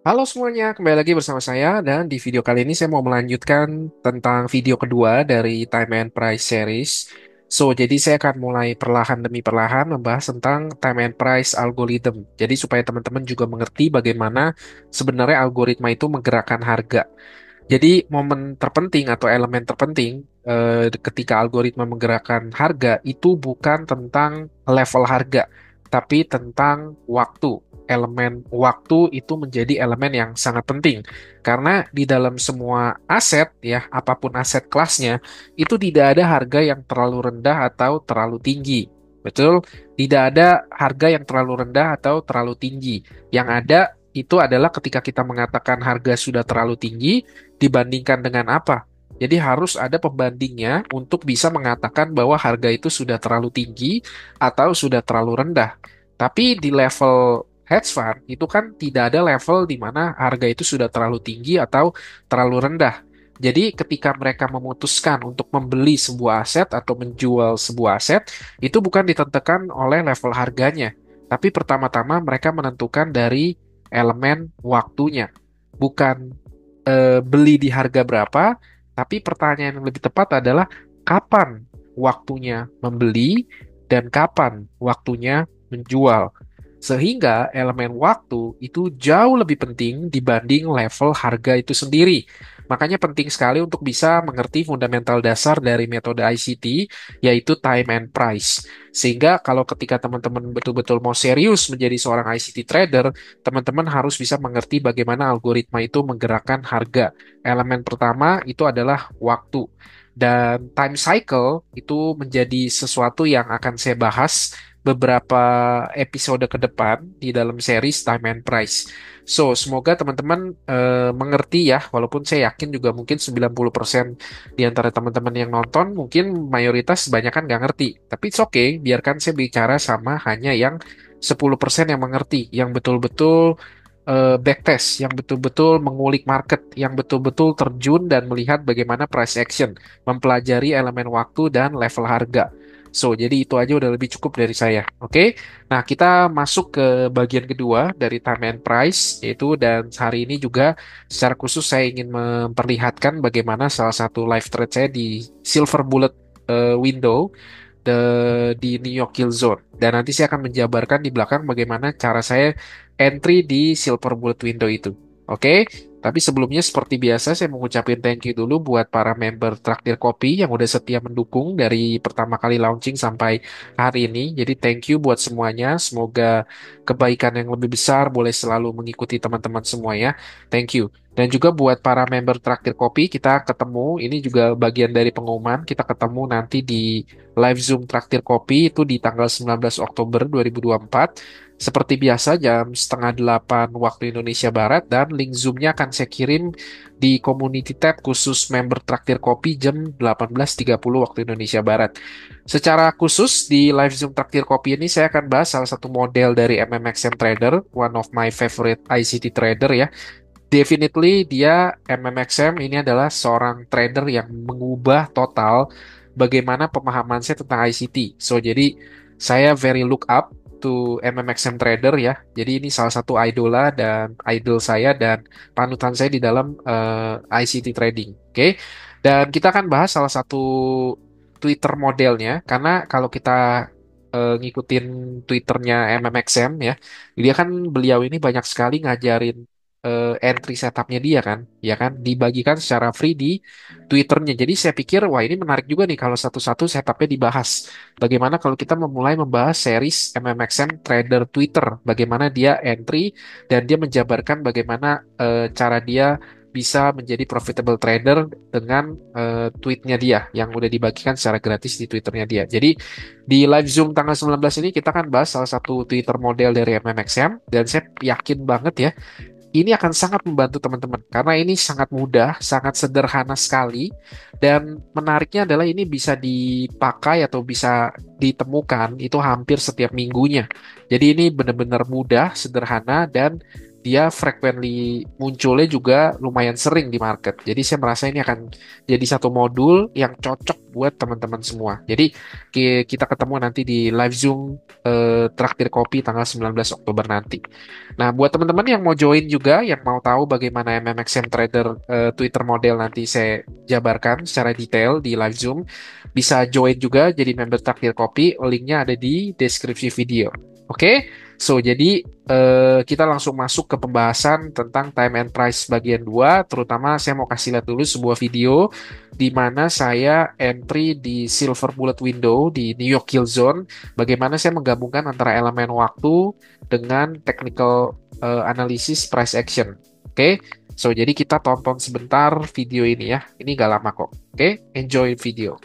Halo semuanya, kembali lagi bersama saya dan di video kali ini saya mau melanjutkan tentang video kedua dari Time and Price series. Jadi saya akan mulai perlahan demi perlahan membahas tentang Time and Price algorithm. Jadi supaya teman-teman juga mengerti bagaimana sebenarnya algoritma itu menggerakkan harga. Jadi momen terpenting atau elemen terpenting ketika algoritma menggerakkan harga itu bukan tentang level harga, tapi tentang waktu. Elemen waktu itu menjadi elemen yang sangat penting karena di dalam semua aset ya, apapun aset kelasnya, itu tidak ada harga yang terlalu rendah atau terlalu tinggi. Betul? Tidak ada harga yang terlalu rendah atau terlalu tinggi. Yang ada itu adalah ketika kita mengatakan harga sudah terlalu tinggi, dibandingkan dengan apa? Jadi harus ada pembandingnya untuk bisa mengatakan bahwa harga itu sudah terlalu tinggi atau sudah terlalu rendah. Tapi di level hedge fund itu kan tidak ada level di mana harga itu sudah terlalu tinggi atau terlalu rendah. Jadi ketika mereka memutuskan untuk membeli sebuah aset atau menjual sebuah aset, itu bukan ditentukan oleh level harganya. Tapi pertama-tama mereka menentukan dari elemen waktunya. Bukan beli di harga berapa, tapi pertanyaan yang lebih tepat adalah kapan waktunya membeli dan kapan waktunya menjual. Sehingga elemen waktu itu jauh lebih penting dibanding level harga itu sendiri. Makanya penting sekali untuk bisa mengerti fundamental dasar dari metode ICT, yaitu time and price. Sehingga kalau ketika teman-teman betul-betul mau serius menjadi seorang ICT trader, teman-teman harus bisa mengerti bagaimana algoritma itu menggerakkan harga. Elemen pertama itu adalah waktu. Dan time cycle itu menjadi sesuatu yang akan saya bahas beberapa episode ke depan di dalam series Time and Price. Semoga teman-teman mengerti ya, walaupun saya yakin juga mungkin 90% di antara teman-teman yang nonton mungkin mayoritas banyak kan nggak ngerti. Tapi it's okay, biarkan saya bicara sama hanya yang 10% yang mengerti, yang betul-betul backtest, yang betul-betul mengulik market, yang betul-betul terjun dan melihat bagaimana price action, mempelajari elemen waktu dan level harga. Jadi itu aja udah lebih cukup dari saya. Oke. Nah, kita masuk ke bagian kedua dari time and price, yaitu dan hari ini juga secara khusus saya ingin memperlihatkan bagaimana salah satu live trade saya di Silver Bullet window di New York Kill Zone. Dan nanti saya akan menjabarkan di belakang bagaimana cara saya entry di Silver Bullet window itu. Oke, tapi sebelumnya seperti biasa saya mau ngucapin thank you dulu buat para member Traktir Kopi yang udah setia mendukung dari pertama kali launching sampai hari ini. Jadi thank you buat semuanya. Semoga kebaikan yang lebih besar boleh selalu mengikuti teman-teman semua ya. Thank you. Dan juga buat para member Traktir Kopi, kita ketemu, ini juga bagian dari pengumuman, kita ketemu nanti di live Zoom Traktir Kopi itu di tanggal 19 Oktober 2024. Seperti biasa jam setengah 8 waktu Indonesia Barat dan link Zoom-nya akan saya kirim di community tab khusus member Traktir Kopi jam 18.30 waktu Indonesia Barat. Secara khusus di live Zoom Traktir Kopi ini saya akan bahas salah satu model dari MMXM Trader, one of my favorite ICT trader ya. Definitely dia MMXM ini adalah seorang trader yang mengubah total bagaimana pemahaman saya tentang ICT. Jadi saya very look up to MMXM trader ya. Jadi ini salah satu idola dan idol saya dan panutan saya di dalam ICT trading. Oke. Dan kita akan bahas salah satu Twitter modelnya karena kalau kita ngikutin Twitternya MMXM ya, dia kan beliau ini banyak sekali ngajarin entry setupnya dia kan, ya kan, dibagikan secara free di Twitternya. Jadi saya pikir wah ini menarik juga nih kalau satu-satu setupnya dibahas. Bagaimana kalau kita memulai membahas series MMXM Trader Twitter, bagaimana dia entry dan dia menjabarkan bagaimana cara dia bisa menjadi profitable trader dengan tweetnya dia yang udah dibagikan secara gratis di Twitternya dia. Jadi di live Zoom tanggal 19 ini kita akan bahas salah satu Twitter model dari MMXM dan saya yakin banget ya ini akan sangat membantu teman-teman karena ini sangat mudah, sangat sederhana sekali dan menariknya adalah ini bisa dipakai atau bisa ditemukan itu hampir setiap minggunya. Jadi ini benar-benar mudah, sederhana dan dia frequently munculnya juga lumayan sering di market. Jadi saya merasa ini akan jadi satu modul yang cocok buat teman-teman semua. Jadi kita ketemu nanti di live Zoom Traktir Kopi tanggal 19 Oktober nanti. Nah, buat teman-teman yang mau join juga, yang mau tahu bagaimana MMXM Trader Twitter model nanti saya jabarkan secara detail di live Zoom, bisa join juga jadi member Traktir Kopi. Linknya ada di deskripsi video. Oke, so jadi kita langsung masuk ke pembahasan tentang time and price bagian 2. Terutama saya mau kasih lihat dulu sebuah video di mana saya entry di silver bullet window di New York Kill Zone. Bagaimana saya menggabungkan antara elemen waktu dengan technical analysis price action. Oke, so jadi kita tonton sebentar video ini ya. Ini gak lama kok. Oke, enjoy video.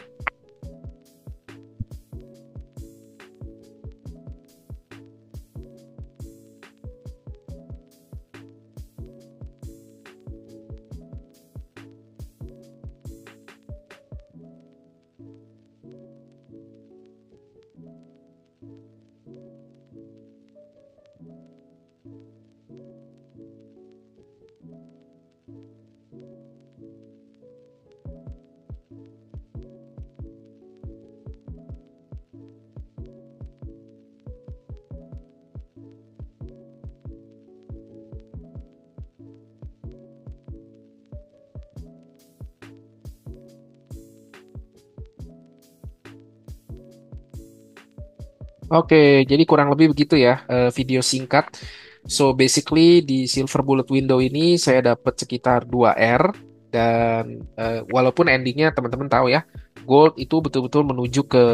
Oke, jadi kurang lebih begitu ya video singkat. So basically di Silver Bullet Window ini saya dapat sekitar 2R dan walaupun endingnya teman-teman tahu ya, gold itu betul-betul menuju ke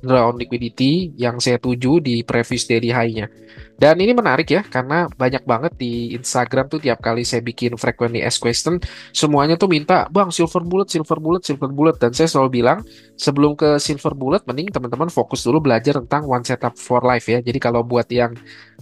ground liquidity yang saya tuju di previous daily high-nya. Dan ini menarik ya karena banyak banget di Instagram tuh tiap kali saya bikin frequently asked question, semuanya tuh minta, "Bang, Silver Bullet, Silver Bullet, Silver Bullet." Dan saya selalu bilang sebelum ke Silver Bullet, mending teman-teman fokus dulu belajar tentang One Setup for Life ya. Jadi kalau buat yang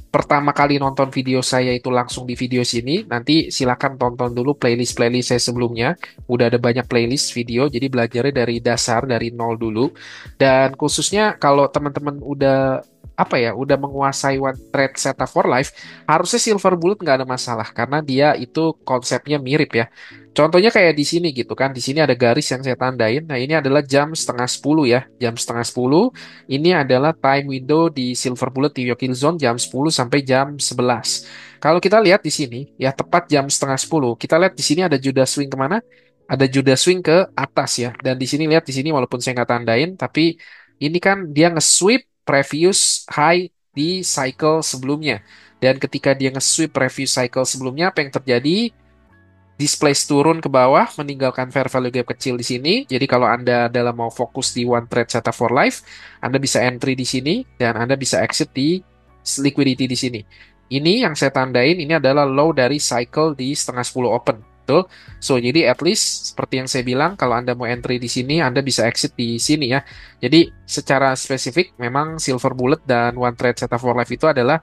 pertama kali nonton video saya itu langsung di video sini, nanti silakan tonton dulu playlist-playlist saya sebelumnya. Udah ada banyak playlist video, jadi belajarnya dari dasar, dari nol dulu. Dan khususnya kalau teman-teman udah apa ya, udah menguasai One Trade Setup for Life, harusnya Silver Bullet nggak ada masalah karena dia itu konsepnya mirip ya. Contohnya kayak di sini gitu kan, di sini ada garis yang saya tandain. Nah ini adalah jam setengah 10 ya, jam setengah 10. Ini adalah time window di Silver Bullet New York Hill Zone jam 10 sampai jam 11. Kalau kita lihat di sini, ya tepat jam setengah 10, kita lihat di sini ada Judah swing kemana? Ada Judah swing ke atas ya. Dan di sini lihat di sini walaupun saya nggak tandain, tapi ini kan dia nge-sweep previous high di cycle sebelumnya. Dan ketika dia nge-sweep previous cycle sebelumnya, apa yang terjadi? Displace turun ke bawah, meninggalkan fair value gap kecil di sini. Jadi kalau Anda dalam mau fokus di one trade setup for life, Anda bisa entry di sini dan Anda bisa exit di liquidity di sini. Ini yang saya tandain ini adalah low dari cycle di setengah 10 open. Betul? So, jadi at least seperti yang saya bilang, kalau Anda mau entry di sini, Anda bisa exit di sini ya. Jadi secara spesifik, memang Silver Bullet dan One Trade Setup for Life itu adalah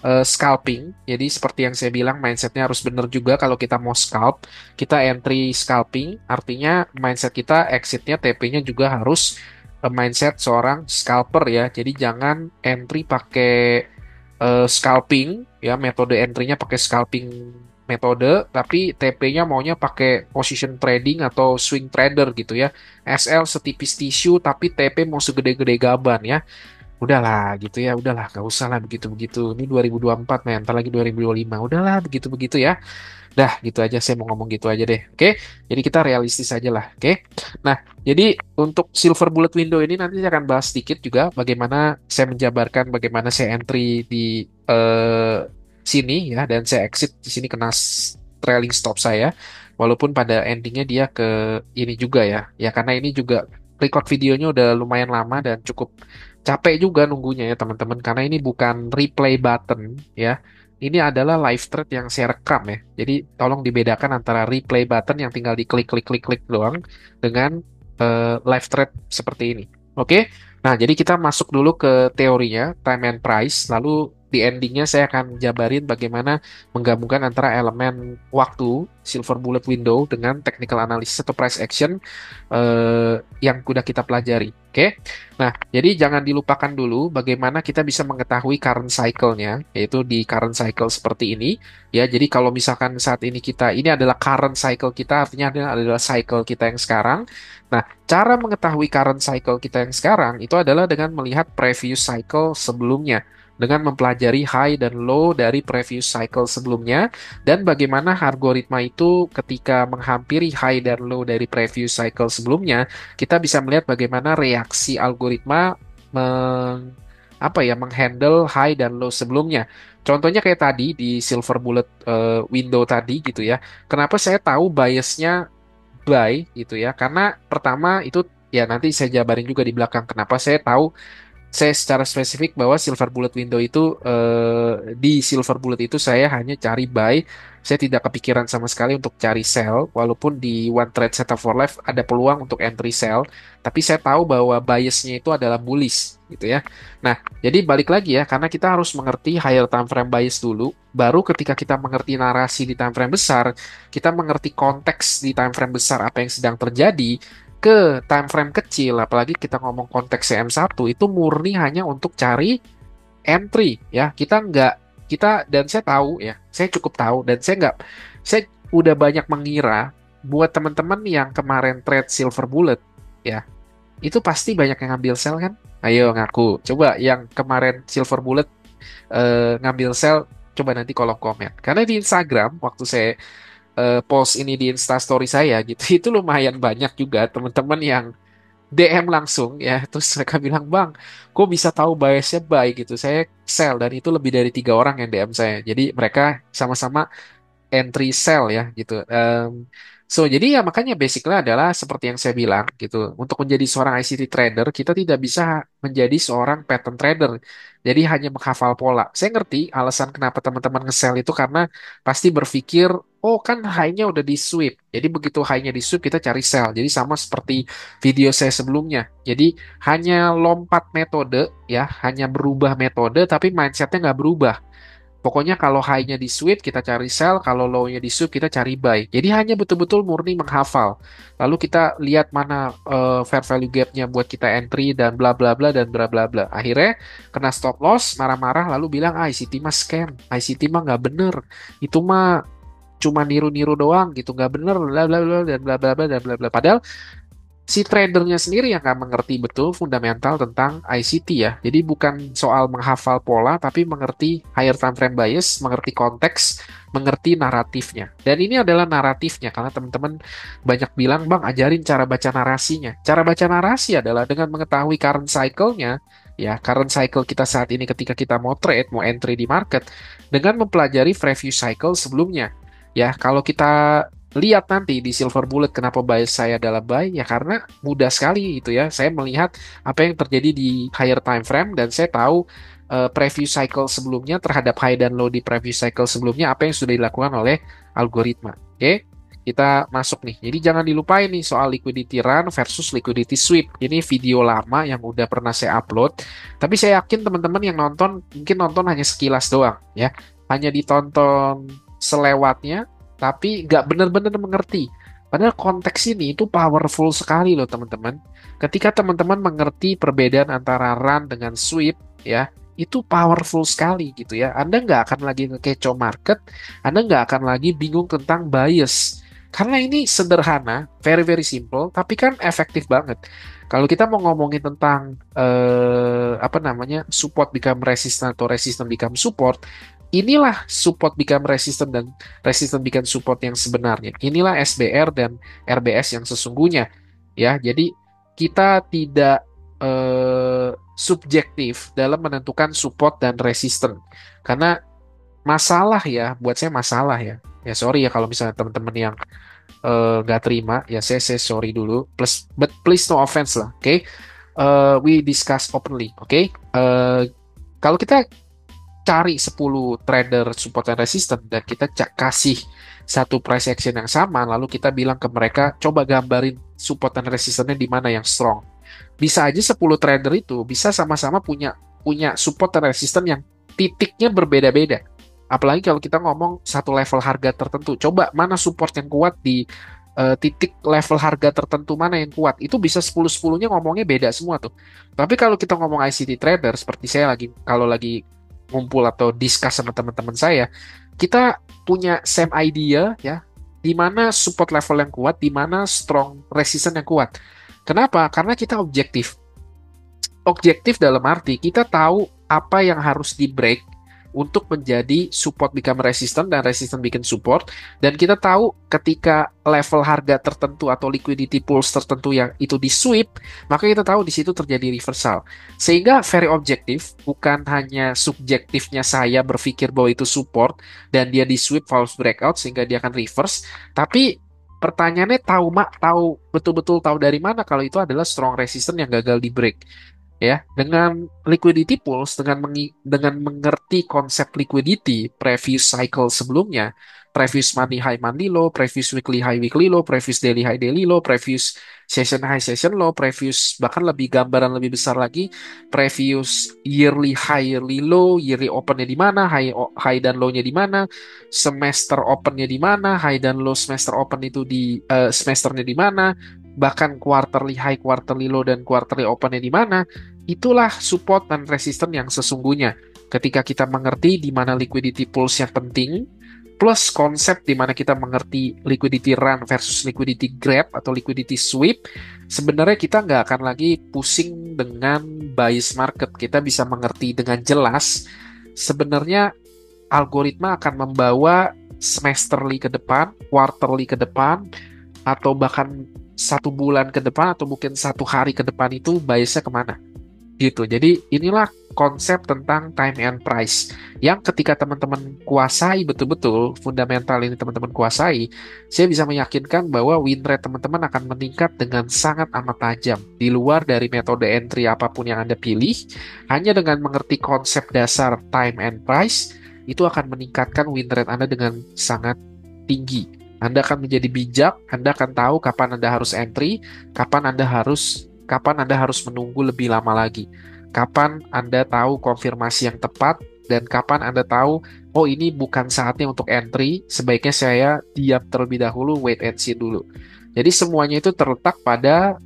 scalping. Jadi seperti yang saya bilang mindsetnya harus benar juga kalau kita mau scalp. Kita entry scalping, artinya mindset kita exitnya TP-nya juga harus mindset seorang scalper ya. Jadi jangan entry pakai scalping ya, metode entry-nya pakai scalping metode, tapi TP-nya maunya pakai position trading atau swing trader gitu ya. SL setipis tisu tapi TP mau segede-gede gaban ya. Udahlah gitu ya, udahlah gak usah lah begitu-begitu. Ini 2024 men, ntar lagi 2025. Udahlah begitu-begitu ya. Dah gitu aja, saya mau ngomong gitu aja deh. Oke, jadi kita realistis aja lah. Oke, nah jadi untuk Silver Bullet Window ini nanti saya akan bahas sedikit juga bagaimana saya menjabarkan bagaimana saya entry di sini ya, dan saya exit di sini kena trailing stop saya. Walaupun pada endingnya dia ke ini juga ya, ya karena ini juga record videonya udah lumayan lama dan cukup capek juga nunggunya ya teman-teman, karena ini bukan replay button ya. Ini adalah live thread yang saya rekam ya. Jadi tolong dibedakan antara replay button yang tinggal diklik klik klik klik doang dengan live thread seperti ini. Oke. Nah, jadi kita masuk dulu ke teorinya time and price, lalu di endingnya saya akan jabarin bagaimana menggabungkan antara elemen waktu, silver bullet window, dengan technical analysis atau price action yang sudah kita pelajari. Oke? Nah, jadi jangan dilupakan dulu bagaimana kita bisa mengetahui current cycle-nya, yaitu di current cycle seperti ini. Ya, jadi kalau misalkan saat ini ini adalah current cycle kita, artinya adalah cycle kita yang sekarang. Nah, cara mengetahui current cycle kita yang sekarang itu adalah dengan melihat previous cycle sebelumnya, dengan mempelajari high dan low dari previous cycle sebelumnya, dan bagaimana algoritma itu ketika menghampiri high dan low dari previous cycle sebelumnya, kita bisa melihat bagaimana reaksi algoritma menghandle high dan low sebelumnya. Contohnya kayak tadi di silver bullet window tadi gitu ya. Kenapa saya tahu biasnya buy gitu ya? Karena pertama itu ya nanti saya jabarin juga di belakang kenapa saya secara spesifik bahwa silver bullet window itu di silver bullet itu saya hanya cari buy, saya tidak kepikiran sama sekali untuk cari sell, walaupun di one trade setup for life ada peluang untuk entry sell, tapi saya tahu bahwa biasnya itu adalah bullish gitu ya. Nah, jadi balik lagi ya, karena kita harus mengerti higher time frame bias dulu, baru ketika kita mengerti narasi di time frame besar, kita mengerti konteks di time frame besar apa yang sedang terjadi, ke time frame kecil, apalagi kita ngomong konteks CM1 itu murni hanya untuk cari entry ya. Dan saya tahu ya, saya cukup tahu dan saya udah banyak mengira buat teman-teman yang kemarin trade silver bullet ya, itu pasti banyak yang ngambil sell kan? Ayo ngaku. Coba yang kemarin silver bullet ngambil sell, coba nanti kolom komen. Karena di Instagram waktu saya post ini di Instastory saya gitu, itu lumayan banyak juga teman-teman yang DM langsung ya, terus mereka bilang, bang, kok bisa tahu biasnya buy gitu, saya sell, dan itu lebih dari 3 orang yang DM saya, jadi mereka sama-sama entry sell ya gitu. Jadi ya makanya basicnya adalah seperti yang saya bilang gitu. Untuk menjadi seorang ICT trader, kita tidak bisa menjadi seorang pattern trader. Jadi hanya menghafal pola. Saya ngerti alasan kenapa teman-teman nge-sell itu karena pasti berpikir, oh kan high-nya udah di sweep. Jadi begitu high-nya di sweep kita cari sell. Jadi sama seperti video saya sebelumnya. Jadi hanya lompat metode ya, hanya berubah metode tapi mindsetnya nggak berubah. Pokoknya kalau high-nya di sweep kita cari sell, kalau low-nya di sweep kita cari buy. Jadi hanya betul-betul murni menghafal. Lalu kita lihat mana fair value gap-nya buat kita entry dan bla bla bla dan bla bla bla. Akhirnya kena stop loss, marah-marah lalu bilang, ah ICT mah scam, ICT mah nggak bener. Itu mah cuma niru-niru doang gitu, nggak bener, bla bla bla dan bla bla bla dan bla bla. Padahal si tradernya sendiri yang nggak mengerti betul fundamental tentang ICT ya. Jadi bukan soal menghafal pola, tapi mengerti higher time frame bias, mengerti konteks, mengerti naratifnya. Dan ini adalah naratifnya, karena teman-teman banyak bilang, bang, ajarin cara baca narasinya. Cara baca narasi adalah dengan mengetahui current cycle-nya, ya, current cycle kita saat ini ketika kita mau trade, mau entry di market, dengan mempelajari previous cycle sebelumnya. Ya, kalau kita lihat nanti di Silver Bullet kenapa bias saya adalah buy ya karena mudah sekali itu ya. Saya melihat apa yang terjadi di higher time frame dan saya tahu preview cycle sebelumnya terhadap high dan low di preview cycle sebelumnya apa yang sudah dilakukan oleh algoritma. Oke, kita masuk nih. Jadi jangan dilupain nih soal liquidity run versus liquidity sweep. Ini video lama yang udah pernah saya upload. Tapi saya yakin teman-teman yang nonton mungkin nonton hanya sekilas doang ya. Hanya ditonton selewatnya tapi nggak benar-benar mengerti. Padahal konteks ini itu powerful sekali loh teman-teman. Ketika teman-teman mengerti perbedaan antara run dengan sweep, ya, itu powerful sekali gitu ya. Anda nggak akan lagi ngekeco market, Anda nggak akan lagi bingung tentang bias. Karena ini sederhana, very very simple, tapi kan efektif banget. Kalau kita mau ngomongin tentang support become resistant atau resistant become support, inilah support become resistant dan resistant become support yang sebenarnya. Inilah SBR dan RBS yang sesungguhnya. Ya, jadi kita tidak subjektif dalam menentukan support dan resistant. Karena masalah ya, buat saya masalah ya. Ya sorry ya kalau misalnya teman-teman yang nggak terima, ya saya sorry dulu. Plus, but please no offense lah, oke? Okay? We discuss openly, oke? Okay? Kalau kita cari 10 trader support and resistance dan kita kasih satu price action yang sama, lalu kita bilang ke mereka, coba gambarin support dan resistance-nya di mana yang strong. Bisa aja 10 trader itu bisa sama-sama punya support dan resistance yang titiknya berbeda-beda. Apalagi kalau kita ngomong satu level harga tertentu. Coba mana support yang kuat di titik level harga tertentu mana yang kuat. Itu bisa 10-10-nya ngomongnya beda semua tuh. Tapi kalau kita ngomong ICT trader, seperti saya lagi kalau lagi ngumpul atau discuss sama teman-teman saya, kita punya same idea ya, di mana support level yang kuat, di mana strong resistance yang kuat. Kenapa? Karena kita objektif. Objektif dalam arti kita tahu apa yang harus di break untuk menjadi support become resistant dan resistant bikin support, dan kita tahu ketika level harga tertentu atau liquidity pools tertentu yang itu di sweep, maka kita tahu di situ terjadi reversal. Sehingga very objektif, bukan hanya subjektifnya saya berpikir bahwa itu support dan dia di sweep false breakout sehingga dia akan reverse, tapi pertanyaannya tahu betul-betul tahu dari mana kalau itu adalah strong resistance yang gagal di break. Ya, dengan liquidity pools, dengan mengerti konsep liquidity previous cycle sebelumnya, previous money high money low, previous weekly high weekly low, previous daily high daily low, previous session high session low, previous bahkan lebih gambaran lebih besar lagi, previous yearly high yearly low, yearly opennya di mana, high dan low-nya di mana, semester opennya di mana, high dan low semester open itu di semesternya di mana, bahkan quarterly high, quarterly low, dan quarterly opennya di mana. Itulah support dan resistance yang sesungguhnya. Ketika kita mengerti di mana liquidity pools yang penting, plus konsep di mana kita mengerti liquidity run versus liquidity grab atau liquidity sweep, sebenarnya kita nggak akan lagi pusing dengan bias market. Kita bisa mengerti dengan jelas, sebenarnya algoritma akan membawa semesterly ke depan, quarterly ke depan, atau bahkan 1 bulan ke depan, atau mungkin 1 hari ke depan itu biasnya kemana gitu. Jadi inilah konsep tentang time and price yang ketika teman-teman kuasai betul-betul fundamental ini, teman-teman kuasai, saya bisa meyakinkan bahwa win rate teman-teman akan meningkat dengan sangat amat tajam di luar dari metode entry apapun yang Anda pilih. Hanya dengan mengerti konsep dasar time and price itu akan meningkatkan win rate Anda dengan sangat tinggi. Anda akan menjadi bijak, Anda akan tahu kapan Anda harus entry, kapan Anda harus menunggu lebih lama lagi. Kapan Anda tahu konfirmasi yang tepat, dan kapan Anda tahu, oh ini bukan saatnya untuk entry, sebaiknya saya diam terlebih dahulu, wait and see dulu. Jadi semuanya itu terletak pada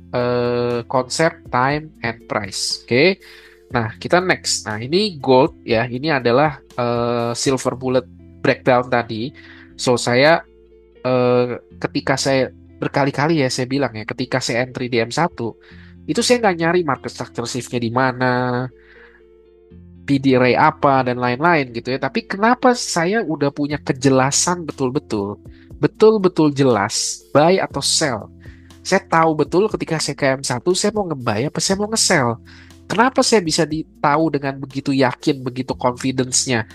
konsep time and price. Oke. Nah, kita next. Nah, ini gold ya. Ini adalah silver bullet breakdown tadi. So, ketika saya berkali-kali ya saya bilang ya, ketika saya entry di M1, itu saya nggak nyari market structure shift-nya di mana, PD array apa, dan lain-lain gitu ya. Tapi kenapa saya udah punya kejelasan betul-betul jelas, buy atau sell. Saya tahu betul ketika saya ke M1, saya mau nge-buy apa saya mau nge-sell. Kenapa saya bisa tahu dengan begitu yakin, begitu confidence-nya,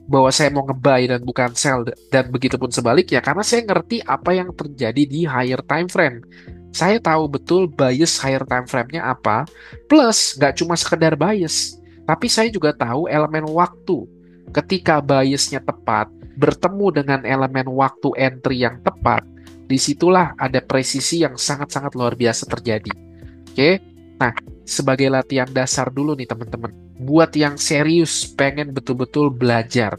bahwa saya mau nge-buy dan bukan sell, dan begitu pun sebaliknya, karena saya ngerti apa yang terjadi di higher time frame. Saya tahu betul bias higher time frame-nya apa, plus nggak cuma sekedar bias, tapi saya juga tahu elemen waktu. Ketika biasnya tepat, bertemu dengan elemen waktu entry yang tepat, disitulah ada presisi yang sangat-sangat luar biasa terjadi. Oke? Nah, sebagai latihan dasar dulu nih teman-teman, buat yang serius pengen betul-betul belajar,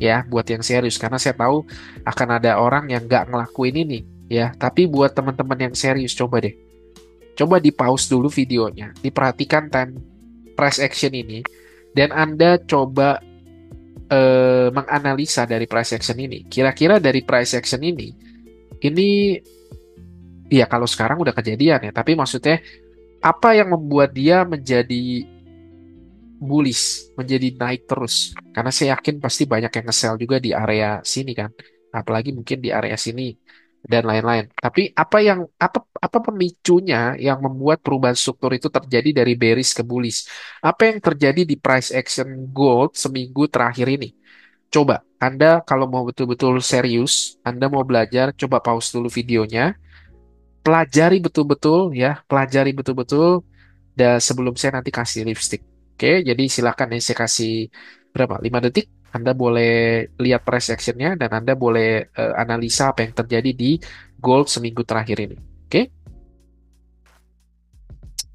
ya, buat yang serius, karena saya tahu akan ada orang yang nggak ngelakuin ini, ya. Tapi buat teman-teman yang serius, coba deh, coba di pause dulu videonya, diperhatikan time price action ini, dan Anda coba menganalisa dari price action ini. Kira-kira dari price action ini, ya kalau sekarang udah kejadian ya, tapi maksudnya apa yang membuat dia menjadi bullish, menjadi naik terus? Karena saya yakin pasti banyak yang nge-sell juga di area sini kan, apalagi mungkin di area sini dan lain-lain. Tapi apa pemicunya yang membuat perubahan struktur itu terjadi dari bearish ke bullish? Apa yang terjadi di price action gold seminggu terakhir ini? Coba Anda kalau mau betul-betul serius, Anda mau belajar, coba pause dulu videonya, pelajari betul-betul ya, pelajari betul-betul, dan sebelum saya nanti kasih lipstick. Oke, jadi silakan ya, saya kasih berapa? 5 detik. Anda boleh lihat price action-nya dan Anda boleh analisa apa yang terjadi di gold seminggu terakhir ini. Oke?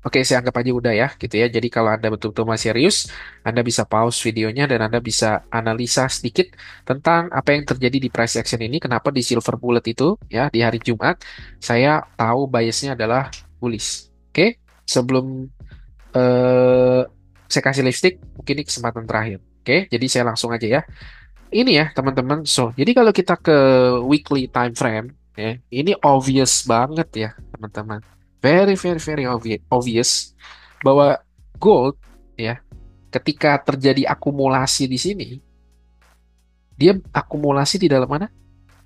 Oke, saya anggap aja udah ya, gitu ya. Jadi kalau Anda betul-betul masih serius, Anda bisa pause videonya dan Anda bisa analisa sedikit tentang apa yang terjadi di price action ini, kenapa di silver bullet itu ya di hari Jumat saya tahu biasnya adalah bullish. Oke, sebelum eh saya kasih lipstick, mungkin ini kesempatan terakhir. Oke, jadi saya langsung aja ya. Ini ya teman-teman. So, jadi kalau kita ke weekly time frame, ya, ini obvious banget ya teman-teman. Very very very obvious bahwa gold ya, ketika terjadi akumulasi di sini, dia akumulasi di dalam mana?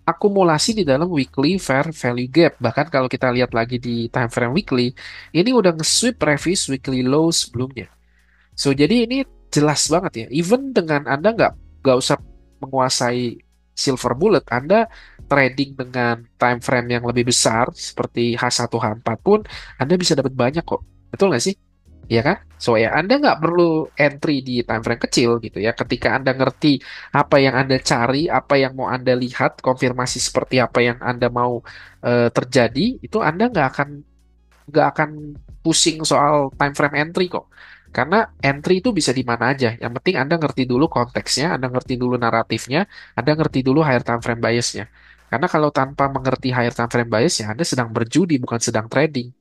Akumulasi di dalam weekly fair value gap. Bahkan kalau kita lihat lagi di time frame weekly, ini udah nge-sweep previous weekly low sebelumnya. So, jadi ini jelas banget ya. Even dengan Anda nggak usah menguasai silver bullet, Anda trading dengan time frame yang lebih besar seperti H1 H4 pun Anda bisa dapat banyak kok. Betul nggak sih? Iya kan? So ya Anda nggak perlu entry di time frame kecil gitu ya. Ketika Anda ngerti apa yang Anda cari, apa yang mau Anda lihat, konfirmasi seperti apa yang Anda mau terjadi, itu Anda nggak akan pusing soal time frame entry kok. Karena entry itu bisa di mana aja. Yang penting Anda ngerti dulu konteksnya, Anda ngerti dulu naratifnya, Anda ngerti dulu higher time frame biasnya. Karena kalau tanpa mengerti higher time frame biasnya, Anda sedang berjudi bukan sedang trading.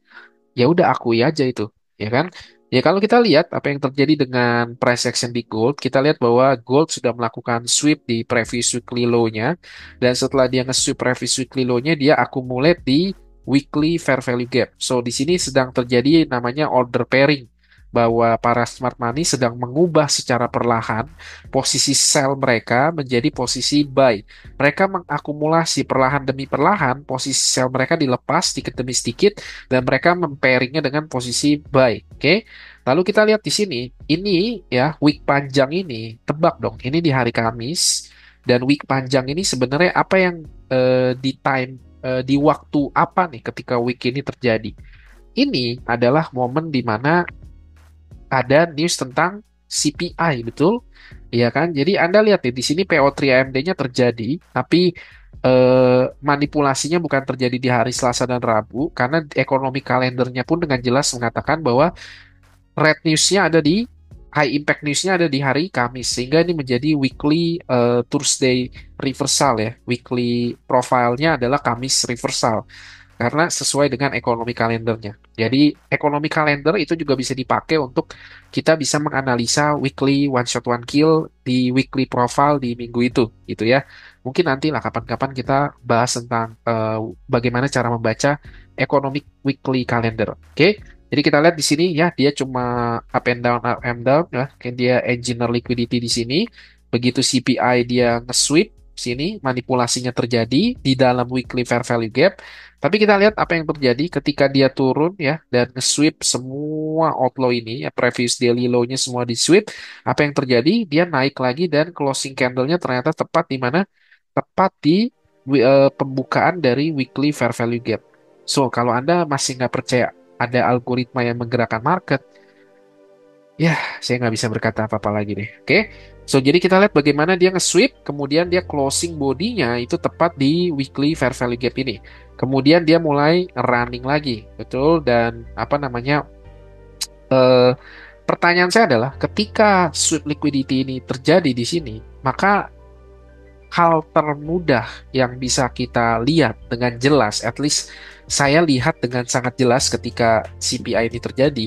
Ya udah akui aja itu, ya kan? Ya kalau kita lihat apa yang terjadi dengan price action di gold, kita lihat bahwa gold sudah melakukan sweep di previous weekly low-nya, dan setelah dia nge-sweep previous weekly low-nya, dia accumulate di weekly fair value gap. So di sini sedang terjadi namanya order pairing, bahwa para smart money sedang mengubah secara perlahan posisi sell mereka menjadi posisi buy. Mereka mengakumulasi perlahan demi perlahan, posisi sell mereka dilepas sedikit demi sedikit dan mereka mempairingnya dengan posisi buy. Oke. Lalu kita lihat di sini, ini ya week panjang ini, tebak dong, ini di hari Kamis dan week panjang ini sebenarnya apa yang di time di waktu apa nih ketika week ini terjadi? Ini adalah momen di mana ada news tentang CPI, betul? Iya kan? Jadi Anda lihat nih, di sini PO3 AMD-nya terjadi, tapi manipulasinya bukan terjadi di hari Selasa dan Rabu, karena ekonomi kalendernya pun dengan jelas mengatakan bahwa red news-nya ada di high impact news-nya ada di hari Kamis, sehingga ini menjadi weekly Thursday reversal ya. Weekly profile-nya adalah Kamis reversal karena sesuai dengan ekonomi kalendernya. Jadi ekonomi kalender itu juga bisa dipakai untuk kita bisa menganalisa weekly one shot one kill di weekly profile di minggu itu, gitu ya. Mungkin nanti lah kapan-kapan kita bahas tentang bagaimana cara membaca economic weekly calendar. Oke? Jadi kita lihat di sini ya, dia cuma up and down ya. Kayak dia engineer liquidity di sini. Begitu CPI dia nge-sweep sini, manipulasinya terjadi di dalam weekly fair value gap. Tapi kita lihat apa yang terjadi ketika dia turun ya dan nge-sweep semua outflow ini ya, previous daily low-nya semua di-sweep. Apa yang terjadi? Dia naik lagi dan closing candle-nya ternyata tepat di mana? Tepat di pembukaan dari weekly fair value gap. So, kalau Anda masih nggak percaya ada algoritma yang menggerakkan market, ya, saya nggak bisa berkata apa-apa lagi deh. Oke, so jadi kita lihat bagaimana dia nge-sweep, kemudian dia closing bodinya itu tepat di weekly fair value gap ini. Kemudian dia mulai running lagi, betul? Dan apa namanya? eh, Pertanyaan saya adalah, ketika sweep liquidity ini terjadi di sini, maka hal termudah yang bisa kita lihat dengan jelas, at least saya lihat dengan sangat jelas ketika CPI ini terjadi,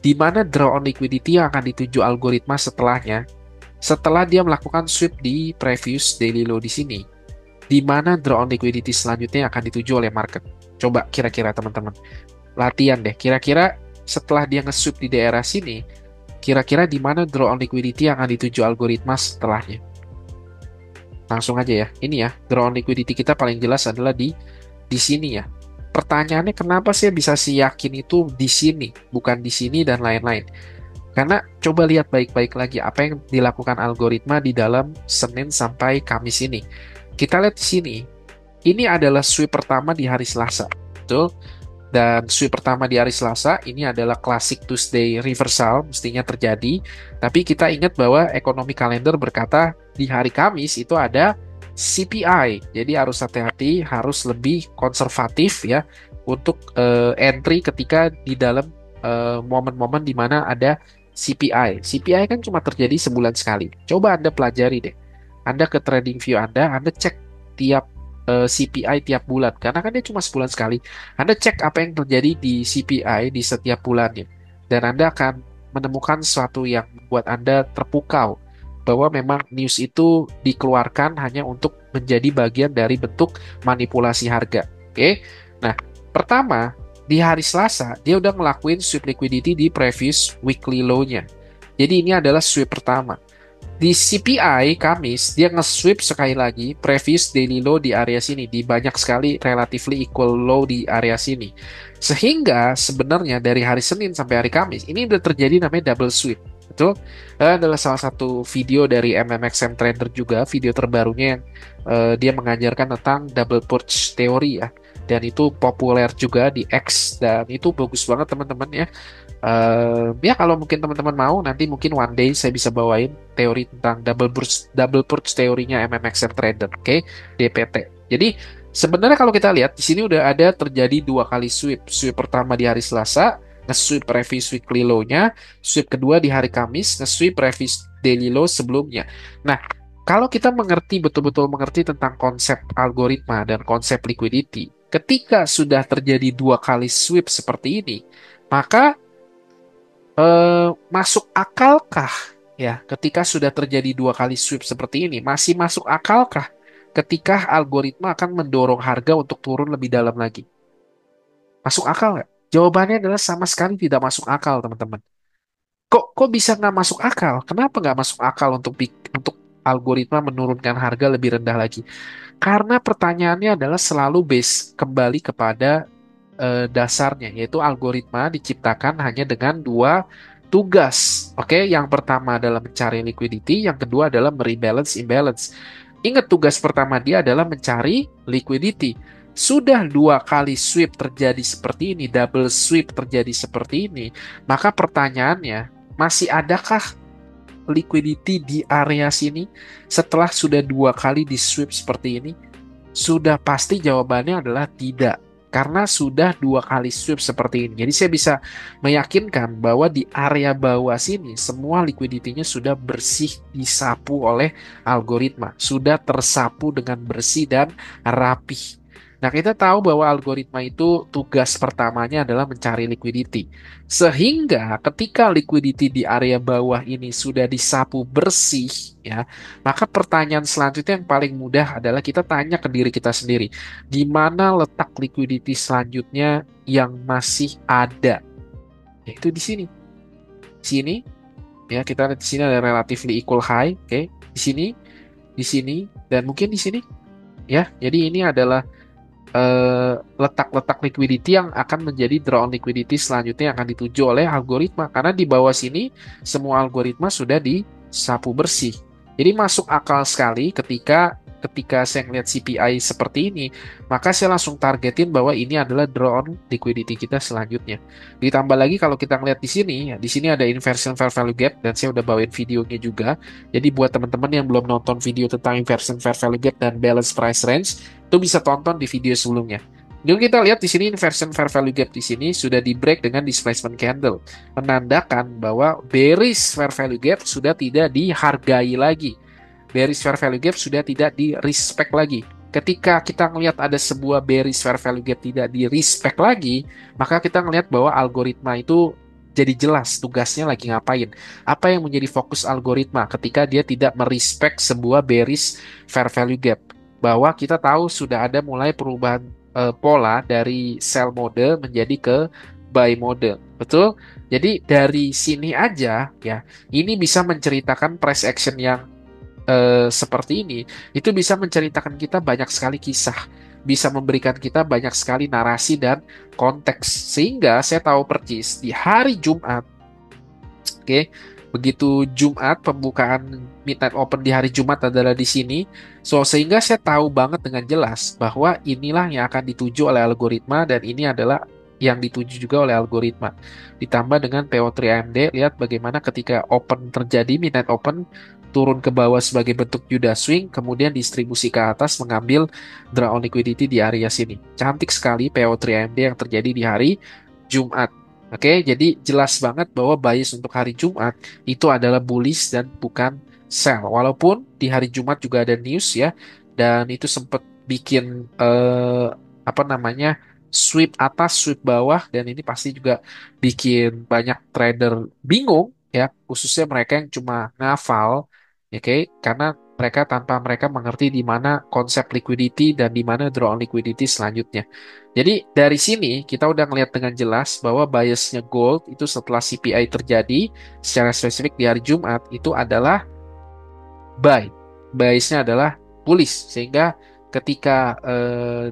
di mana draw on liquidity yang akan dituju algoritma setelahnya, setelah dia melakukan sweep di previous daily low di sini, di mana draw on liquidity selanjutnya akan dituju oleh market. Coba kira-kira teman-teman, latihan deh, kira-kira setelah dia nge-sweep di daerah sini, kira-kira di mana draw on liquidity yang akan dituju algoritma setelahnya. Langsung aja ya. Ini ya, draw on liquidity kita paling jelas adalah di sini ya. Pertanyaannya kenapa saya bisa sih yakin itu di sini, bukan di sini dan lain-lain. Karena coba lihat baik-baik lagi apa yang dilakukan algoritma di dalam Senin sampai Kamis ini. Kita lihat di sini. Ini adalah sweep pertama di hari Selasa. Betul? Dan sweep pertama di hari Selasa ini adalah classic Tuesday reversal mestinya terjadi. Tapi kita ingat bahwa ekonomi kalender berkata di hari Kamis itu ada CPI. Jadi harus hati-hati, harus lebih konservatif ya untuk entry ketika di dalam momen-momen di mana ada CPI. CPI kan cuma terjadi sebulan sekali. Coba Anda pelajari deh. Anda ke TradingView Anda cek tiap CPI tiap bulan. Karena kan dia cuma sebulan sekali. Anda cek apa yang terjadi di CPI di setiap bulannya. Dan Anda akan menemukan sesuatu yang membuat Anda terpukau bahwa memang news itu dikeluarkan hanya untuk menjadi bagian dari bentuk manipulasi harga. Oke. Nah, pertama, di hari Selasa, dia udah ngelakuin sweep liquidity di previous weekly low-nya. Jadi ini adalah sweep pertama. Di CPI Kamis, dia nge-sweep sekali lagi previous daily low di area sini. Di banyak sekali relatively equal low di area sini. Sehingga sebenarnya dari hari Senin sampai hari Kamis, ini udah terjadi namanya double sweep. Betul? Adalah salah satu video dari MMXM Trader juga, video terbarunya yang dia mengajarkan tentang double purge teori ya. Dan itu populer juga di X, dan itu bagus banget teman-teman ya. Ya kalau mungkin teman-teman mau nanti mungkin one day saya bisa bawain teori tentang double purge teorinya MMXM Trader, oke? DPT. Jadi sebenarnya kalau kita lihat di sini udah ada terjadi dua kali sweep. Sweep pertama di hari Selasa, nge-sweep previous weekly low-nya, sweep kedua di hari Kamis, nge-sweep previous daily low sebelumnya. Nah, kalau kita mengerti betul-betul mengerti tentang konsep algoritma dan konsep liquidity, ketika sudah terjadi dua kali sweep seperti ini, maka masuk akalkah ya ketika sudah terjadi dua kali sweep seperti ini, masih masuk akalkah ketika algoritma akan mendorong harga untuk turun lebih dalam lagi? Masuk akal nggak? Jawabannya adalah sama sekali tidak masuk akal, teman-teman. Kok bisa nggak masuk akal? Kenapa nggak masuk akal untuk algoritma menurunkan harga lebih rendah lagi? Karena pertanyaannya adalah selalu base kembali kepada dasarnya, yaitu algoritma diciptakan hanya dengan dua tugas. Oke, yang pertama adalah mencari liquidity, yang kedua adalah merebalance imbalance. Ingat tugas pertama dia adalah mencari liquidity. Sudah dua kali sweep terjadi seperti ini, double sweep terjadi seperti ini, maka pertanyaannya, masih adakah liquidity di area sini setelah sudah dua kali di sweep seperti ini? Sudah pasti jawabannya adalah tidak. Karena sudah dua kali sweep seperti ini. Jadi saya bisa meyakinkan bahwa di area bawah sini semua liquidity-nya sudah bersih disapu oleh algoritma. Sudah tersapu dengan bersih dan rapih. Nah, kita tahu bahwa algoritma itu tugas pertamanya adalah mencari liquidity. Sehingga ketika liquidity di area bawah ini sudah disapu bersih, ya, maka pertanyaan selanjutnya yang paling mudah adalah kita tanya ke diri kita sendiri, di mana letak liquidity selanjutnya yang masih ada? Yaitu di sini. Sini, ya kita lihat di sini ada relatively equal high, oke? Di sini, dan mungkin di sini, ya. Jadi ini adalah letak-letak liquidity yang akan menjadi draw on liquidity selanjutnya yang akan dituju oleh algoritma, karena di bawah sini semua algoritma sudah disapu bersih. Jadi masuk akal sekali ketika saya melihat CPI seperti ini, maka saya langsung targetin bahwa ini adalah draw on liquidity kita selanjutnya. Ditambah lagi kalau kita ngeliat di sini, ya, di sini ada inversion fair value gap dan saya udah bawain videonya juga. Jadi buat teman-teman yang belum nonton video tentang inversion fair value gap dan balance price range, itu bisa tonton di video sebelumnya. Jadi kita lihat di sini inversion fair value gap di sini sudah di break dengan displacement candle, menandakan bahwa bearish fair value gap sudah tidak dihargai lagi. Bearish fair value gap sudah tidak di respect lagi. Ketika kita melihat ada sebuah bearish fair value gap tidak di respect lagi, maka kita melihat bahwa algoritma itu jadi jelas tugasnya lagi ngapain. Apa yang menjadi fokus algoritma ketika dia tidak merespect sebuah bearish fair value gap. Bahwa kita tahu sudah ada mulai perubahan pola dari sell mode menjadi ke buy mode. Betul? Jadi dari sini aja ya, ini bisa menceritakan price action yang seperti ini, itu bisa menceritakan kita banyak sekali kisah, bisa memberikan kita banyak sekali narasi dan konteks, sehingga saya tahu persis di hari Jumat, oke, begitu Jumat pembukaan midnight open di hari Jumat adalah di sini, so sehingga saya tahu banget dengan jelas bahwa inilah yang akan dituju oleh algoritma dan ini adalah yang dituju juga oleh algoritma. Ditambah dengan PO3 AMD, lihat bagaimana ketika open terjadi, midnight open turun ke bawah sebagai bentuk Judah swing, kemudian distribusi ke atas mengambil draw on liquidity di area sini. Cantik sekali PO3 AMD yang terjadi di hari Jumat. Oke, jadi jelas banget bahwa bias untuk hari Jumat itu adalah bullish dan bukan sell. Walaupun di hari Jumat juga ada news ya, dan itu sempat bikin apa namanya sweep atas, sweep bawah, dan ini pasti juga bikin banyak trader bingung ya, khususnya mereka yang cuma ngafal, oke, karena mereka mengerti di mana konsep liquidity dan di mana draw on liquidity selanjutnya. Jadi dari sini kita udah ngelihat dengan jelas bahwa biasnya gold itu setelah CPI terjadi secara spesifik di hari Jumat itu adalah buy. Biasnya adalah bullish sehingga ketika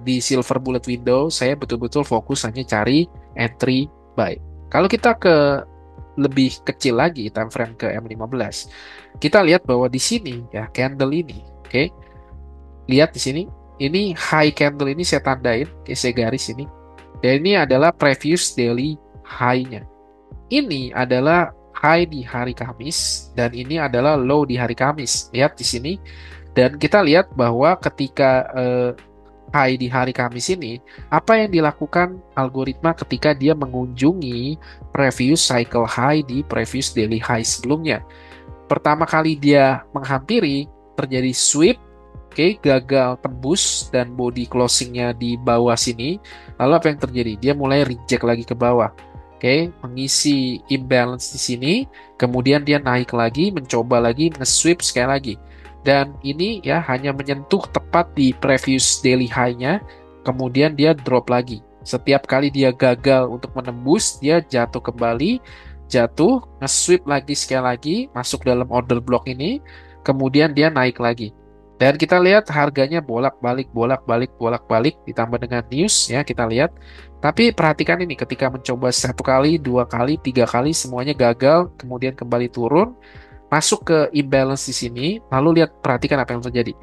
di silver bullet window saya betul-betul fokus hanya cari entry buy. Kalau kita ke lebih kecil lagi time frame ke M15, kita lihat bahwa di sini ya candle ini, oke, lihat di sini, ini high candle ini saya tandain, oke, saya garis ini. Dan ini adalah previous daily high-nya. Ini adalah high di hari Kamis dan ini adalah low di hari Kamis. Lihat di sini. Dan kita lihat bahwa ketika high di hari Kamis ini, apa yang dilakukan algoritma ketika dia mengunjungi previous cycle high di previous daily high sebelumnya. Pertama kali dia menghampiri, terjadi sweep, oke, gagal tembus dan body closingnya di bawah sini. Lalu apa yang terjadi? Dia mulai reject lagi ke bawah. Oke, mengisi imbalance di sini, kemudian dia naik lagi, mencoba lagi, nge-sweep sekali lagi. Dan ini ya hanya menyentuh tepat di previous daily high-nya, kemudian dia drop lagi. Setiap kali dia gagal untuk menembus, dia jatuh kembali, jatuh, nge-sweep lagi sekali lagi, masuk dalam order block ini, kemudian dia naik lagi. Dan kita lihat harganya bolak-balik, bolak-balik, bolak-balik, ditambah dengan news ya kita lihat. Tapi perhatikan ini, ketika mencoba satu kali, dua kali, tiga kali, semuanya gagal, kemudian kembali turun, masuk ke imbalance di sini, lalu lihat, perhatikan apa yang terjadi.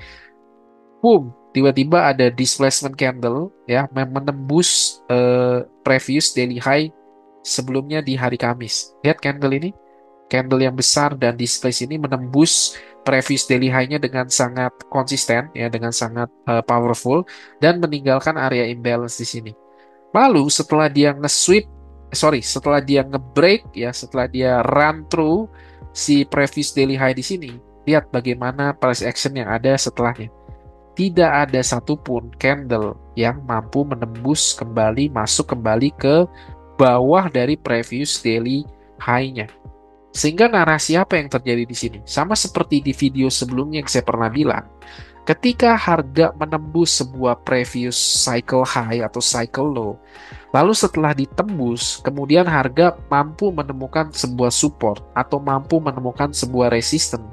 Boom, tiba-tiba ada displacement candle ya, menembus previous daily high sebelumnya di hari Kamis. Lihat candle ini, candle yang besar dan displace ini menembus previous daily high-nya dengan sangat konsisten ya, dengan sangat powerful dan meninggalkan area imbalance di sini. Lalu setelah dia nge-sweep, setelah dia nge-break ya, setelah dia run through si previous daily high di sini, lihat bagaimana price action yang ada setelahnya. Tidak ada satupun candle yang mampu menembus kembali, masuk kembali ke bawah dari previous daily high-nya. Sehingga narasi apa yang terjadi di sini? Sama seperti di video sebelumnya yang saya pernah bilang, ketika harga menembus sebuah previous cycle high atau cycle low, lalu setelah ditembus, kemudian harga mampu menemukan sebuah support atau mampu menemukan sebuah resistance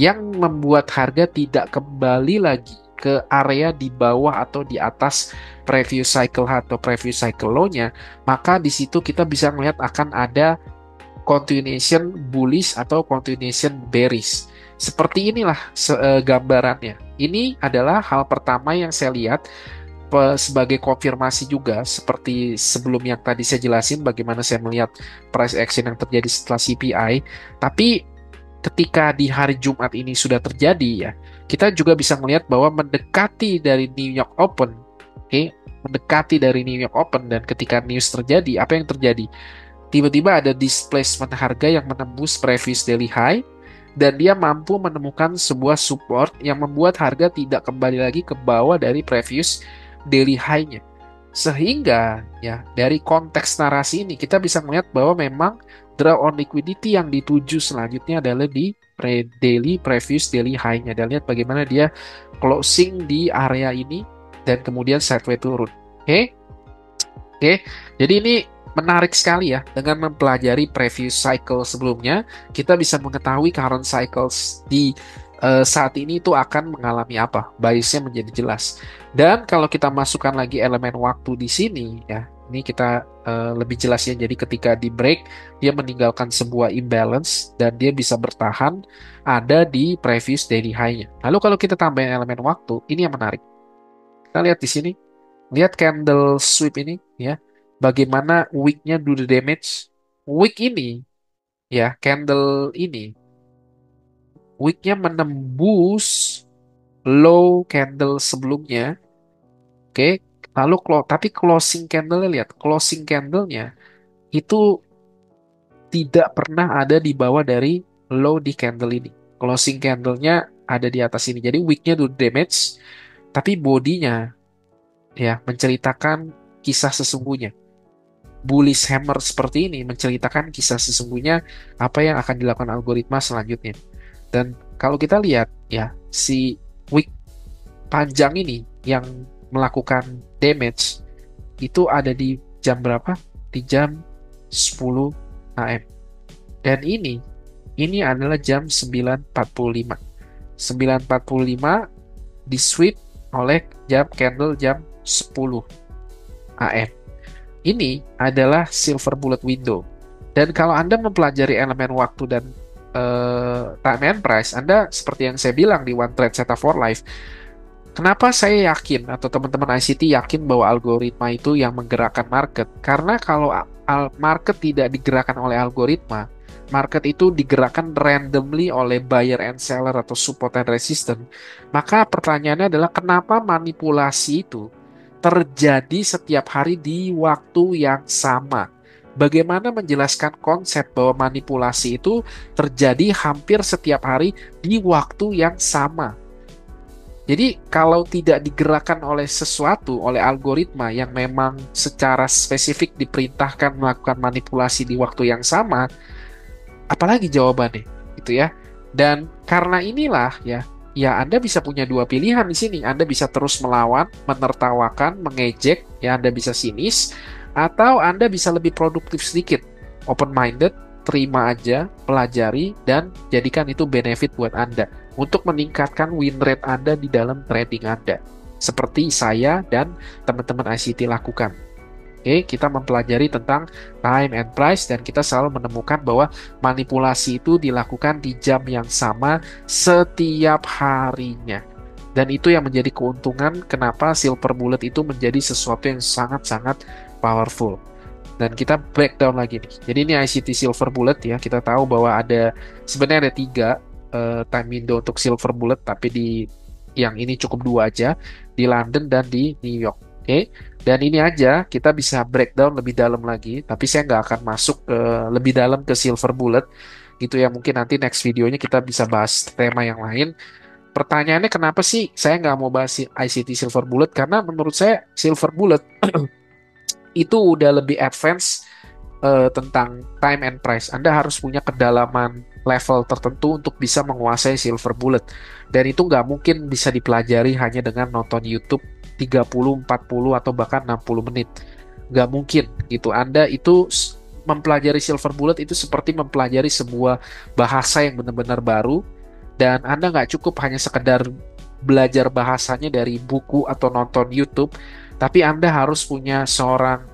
yang membuat harga tidak kembali lagi ke area di bawah atau di atas previous cycle high atau previous cycle low-nya, maka di situ kita bisa melihat akan ada continuation bullish atau continuation bearish. Seperti inilah gambarannya. Ini adalah hal pertama yang saya lihat sebagai konfirmasi juga seperti sebelum yang tadi saya jelasin bagaimana saya melihat price action yang terjadi setelah CPI. Tapi ketika di hari Jumat ini sudah terjadi ya, kita juga bisa melihat bahwa mendekati dari New York Open, oke, mendekati dari New York Open dan ketika news terjadi, apa yang terjadi? Tiba-tiba ada displacement harga yang menembus previous daily high dan dia mampu menemukan sebuah support yang membuat harga tidak kembali lagi ke bawah dari previous daily high-nya. Sehingga ya dari konteks narasi ini kita bisa melihat bahwa memang draw on liquidity yang dituju selanjutnya adalah di daily previous daily high-nya. Dan lihat bagaimana dia closing di area ini dan kemudian sideways turun. Oke? Oke, jadi ini menarik sekali ya. Dengan mempelajari previous cycle sebelumnya, kita bisa mengetahui current cycles di saat ini itu akan mengalami apa. Biasnya menjadi jelas. Dan kalau kita masukkan lagi elemen waktu di sini, ya, ini kita lebih jelas ya. Jadi ketika di break, dia meninggalkan sebuah imbalance dan dia bisa bertahan ada di previous daily high-nya. Lalu kalau kita tambahin elemen waktu, ini yang menarik. Kita lihat di sini. Lihat candle sweep ini ya. Bagaimana wick-nya do the damage. Wick ini ya, candle ini wick-nya menembus low candle sebelumnya. Oke. Lalu tapi closing candle-nya lihat, closing candle-nya itu tidak pernah ada di bawah dari low di candle ini. Closing candle-nya ada di atas ini. Jadi wick-nya do damage, tapi bodinya ya menceritakan kisah sesungguhnya. Bullish hammer seperti ini menceritakan kisah sesungguhnya apa yang akan dilakukan algoritma selanjutnya. Dan kalau kita lihat ya si wick panjang ini yang melakukan damage itu ada di jam berapa? Di jam 10 AM. Dan ini adalah jam 9.45. 9.45 di sweep oleh jam candle jam 10 AM. Ini adalah silver bullet window. Dan kalau Anda mempelajari elemen waktu dan time and price, Anda seperti yang saya bilang di One Trade Setup for Life, kenapa saya yakin atau teman-teman ICT yakin bahwa algoritma itu yang menggerakkan market? Karena kalau market tidak digerakkan oleh algoritma, market itu digerakkan randomly oleh buyer and seller atau support and resistance, maka pertanyaannya adalah kenapa manipulasi itu terjadi setiap hari di waktu yang sama? Bagaimana menjelaskan konsep bahwa manipulasi itu terjadi hampir setiap hari di waktu yang sama? Jadi kalau tidak digerakkan oleh sesuatu, oleh algoritma yang memang secara spesifik diperintahkan melakukan manipulasi di waktu yang sama, apalagi jawabannya, gitu ya. Dan karena inilah ya Anda bisa punya dua pilihan di sini. Anda bisa terus melawan, menertawakan, mengejek, ya Anda bisa sinis, atau Anda bisa lebih produktif sedikit, open-minded, terima aja, pelajari, dan jadikan itu benefit buat Anda untuk meningkatkan win rate Anda di dalam trading Anda. Seperti saya dan teman-teman ICT lakukan. Oke, kita mempelajari tentang time and price dan kita selalu menemukan bahwa manipulasi itu dilakukan di jam yang sama setiap harinya. Dan itu yang menjadi keuntungan kenapa silver bullet itu menjadi sesuatu yang sangat-sangat powerful. Dan kita breakdown lagi nih. Jadi ini ICT silver bullet ya. Kita tahu bahwa sebenarnya ada tiga time window untuk silver bullet, tapi yang ini cukup dua aja, di London dan di New York. Oke, dan ini aja kita bisa breakdown lebih dalam lagi, tapi saya nggak akan masuk ke lebih dalam ke silver bullet gitu ya. Mungkin nanti next videonya kita bisa bahas tema yang lain. Pertanyaannya kenapa sih saya nggak mau bahas ICT silver bullet? Karena menurut saya silver bullet itu udah lebih advance tentang time and price. Anda harus punya kedalaman level tertentu untuk bisa menguasai silver bullet. Dan itu nggak mungkin bisa dipelajari hanya dengan nonton YouTube 30, 40, atau bahkan 60 menit. Nggak mungkin gitu. Anda itu mempelajari silver bullet itu seperti mempelajari sebuah bahasa yang benar-benar baru. Dan Anda nggak cukup hanya sekedar belajar bahasanya dari buku atau nonton YouTube, tapi Anda harus punya seorang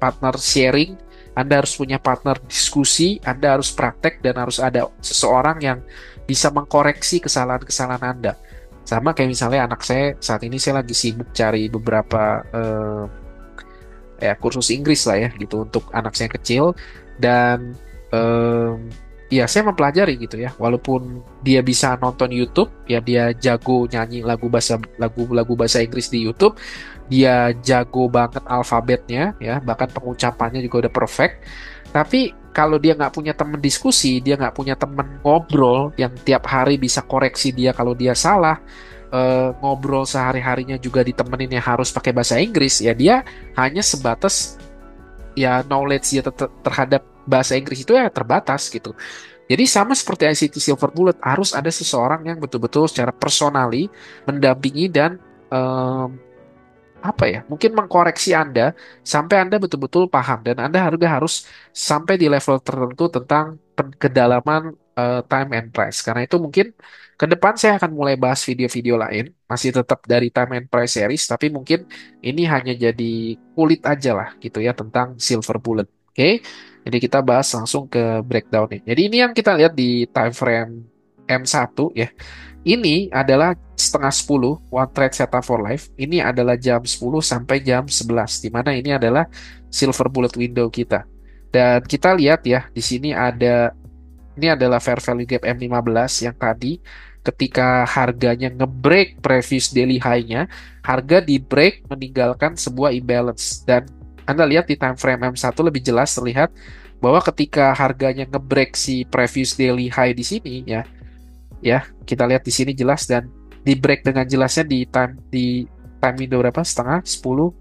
partner sharing. Anda harus punya partner diskusi, Anda harus praktek, dan harus ada seseorang yang bisa mengkoreksi kesalahan-kesalahan Anda. Sama kayak misalnya anak saya, saat ini saya lagi sibuk cari beberapa kursus Inggris lah ya gitu untuk anak saya kecil. Dan ya saya mempelajari gitu ya, walaupun dia bisa nonton YouTube, ya dia jago nyanyi lagu bahasa Inggris di YouTube, dia jago banget alfabetnya ya, bahkan pengucapannya juga udah perfect. Tapi kalau dia nggak punya temen diskusi, dia nggak punya temen ngobrol yang tiap hari bisa koreksi dia kalau dia salah, ngobrol sehari-harinya juga ditemenin yang harus pakai bahasa Inggris, ya dia hanya sebatas ya knowledge dia terhadap bahasa Inggris itu ya terbatas gitu. Jadi sama seperti ICT Silver Bullet, harus ada seseorang yang betul-betul secara personally mendampingi dan mungkin mengkoreksi Anda sampai Anda betul-betul paham, dan Anda juga harus sampai di level tertentu tentang kedalaman time and price. Karena itu mungkin ke depan saya akan mulai bahas video-video lain, masih tetap dari time and price series, tapi mungkin ini hanya jadi kulit aja lah gitu ya tentang silver bullet. Oke, jadi kita bahas langsung ke breakdown nih. Jadi ini yang kita lihat di time frame M1 ya. Ini adalah setengah 10, One Trade Setup for Life. Ini adalah jam 10 sampai jam 11, di mana ini adalah silver bullet window kita. Dan kita lihat ya, di sini ini adalah fair value gap M15 yang tadi ketika harganya ngebreak previous daily high-nya, harga di break meninggalkan sebuah imbalance. Dan Anda lihat di time frame M1 lebih jelas terlihat bahwa ketika harganya ngebreak si previous daily high di sini ya, kita lihat di sini jelas dan di break dengan jelasnya di time window berapa? Setengah 10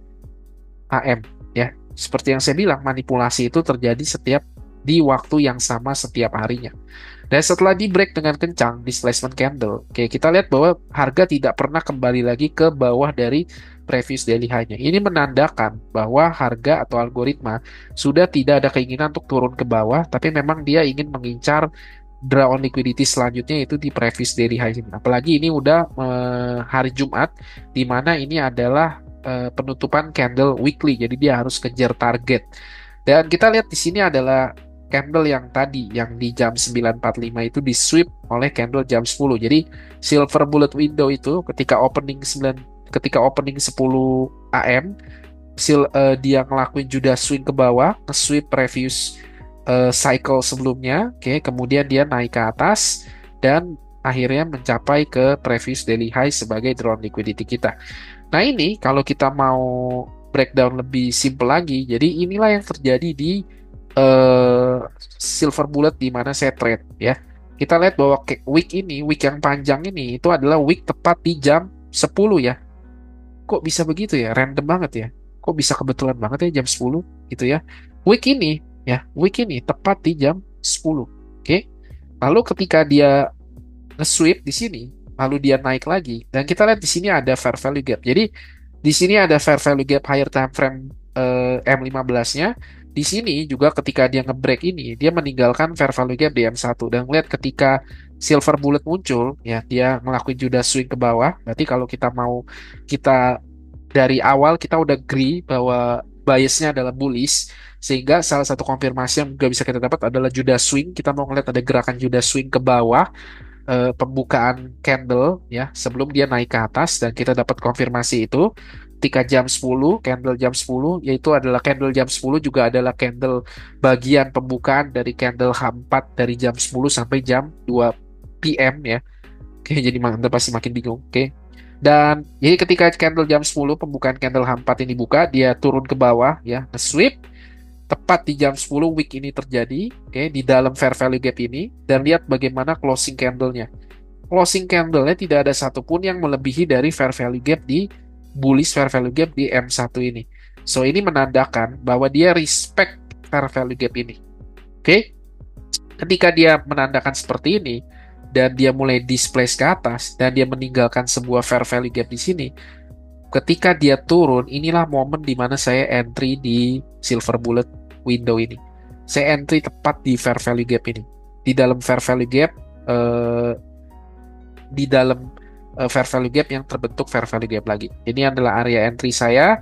AM ya. Seperti yang saya bilang, manipulasi itu terjadi di waktu yang sama setiap harinya. Dan setelah di break dengan kencang, displacement candle, oke, kita lihat bahwa harga tidak pernah kembali lagi ke bawah dari previous daily high-nya. Ini menandakan bahwa harga atau algoritma sudah tidak ada keinginan untuk turun ke bawah, tapi memang dia ingin mengincar draw on liquidity selanjutnya itu di previous daily high ini. Apalagi ini udah hari Jumat, di mana ini adalah penutupan candle weekly, jadi dia harus kejar target. Dan kita lihat di sini adalah candle yang tadi, yang di jam 9.45 itu di sweep oleh candle jam 10. Jadi silver bullet window itu ketika opening 10 AM, dia ngelakuin Judas swing ke bawah, nge-sweep previous cycle sebelumnya, oke, kemudian dia naik ke atas dan akhirnya mencapai ke previous daily high sebagai drawn liquidity kita. Nah ini kalau kita mau breakdown lebih simple lagi, jadi inilah yang terjadi di silver bullet di mana saya trade ya. Kita lihat bahwa week yang panjang ini itu adalah week tepat di jam 10 ya. Kok bisa begitu ya? Random banget ya. Kok bisa kebetulan banget ya jam 10 gitu ya. Week ini tepat di jam 10. Oke. Lalu ketika dia nge-sweep di sini, lalu dia naik lagi dan kita lihat di sini ada fair value gap. Jadi di sini ada fair value gap higher time frame M15-nya. Di sini juga ketika dia nge-break ini, dia meninggalkan fair value gap di M1 dan lihat ketika silver bullet muncul, ya dia ngelakuin Judas swing ke bawah. Berarti kalau kita dari awal kita udah agree bahwa biasnya adalah bullish, sehingga salah satu konfirmasi yang juga bisa kita dapat adalah Judas swing. Kita mau ngeliat ada gerakan Judas swing ke bawah, pembukaan candle ya sebelum dia naik ke atas, dan kita dapat konfirmasi itu ketika jam 10, candle jam 10, yaitu adalah candle jam 10 juga adalah candle bagian pembukaan dari candle H4 dari jam 10 sampai jam 2 PM ya. Oke, jadi Anda pasti makin bingung. Oke. Dan jadi ketika candle jam 10 pembukaan candle H4 ini buka, dia turun ke bawah ya, nge-sweep tepat di jam 10 week ini terjadi, oke, di dalam fair value gap ini, dan lihat bagaimana closing candle-nya. Closing candle-nya tidak ada satupun yang melebihi dari fair value gap di bullish fair value gap di M1 ini. So ini menandakan bahwa dia respect fair value gap ini. Oke. Ketika dia menandakan seperti ini dan dia mulai displace ke atas dan dia meninggalkan sebuah fair value gap di sini, ketika dia turun, inilah momen di mana saya entry di silver bullet window ini. Saya entry tepat di fair value gap ini. Di dalam fair value gap, eh, di dalam fair value gap yang terbentuk fair value gap lagi. Ini adalah area entry saya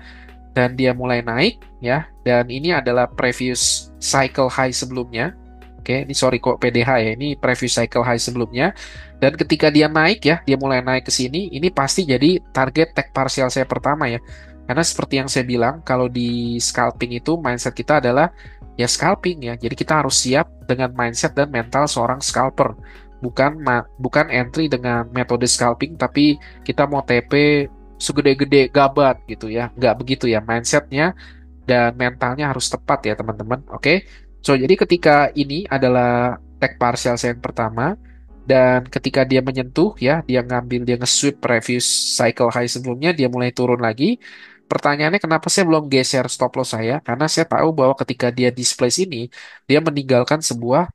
dan dia mulai naik ya. Dan ini adalah previous cycle high sebelumnya. Oke, ini sorry kok PDH ya. Ini previous cycle high sebelumnya. Dan ketika dia naik ya, dia mulai naik ke sini, ini pasti jadi target take partial saya pertama ya. Karena seperti yang saya bilang, kalau di scalping itu mindset kita adalah ya scalping ya. Jadi kita harus siap dengan mindset dan mental seorang scalper. Bukan entry dengan metode scalping, tapi kita mau TP segede-gede gabat gitu ya. Nggak begitu ya mindsetnya, dan mentalnya harus tepat ya teman-teman. Oke. So, jadi ketika ini adalah take partial saya yang pertama, dan ketika dia menyentuh ya, dia nge-sweep previous cycle high sebelumnya, dia mulai turun lagi. Pertanyaannya kenapa saya belum geser stop loss saya? Karena saya tahu bahwa ketika dia displace ini, dia meninggalkan sebuah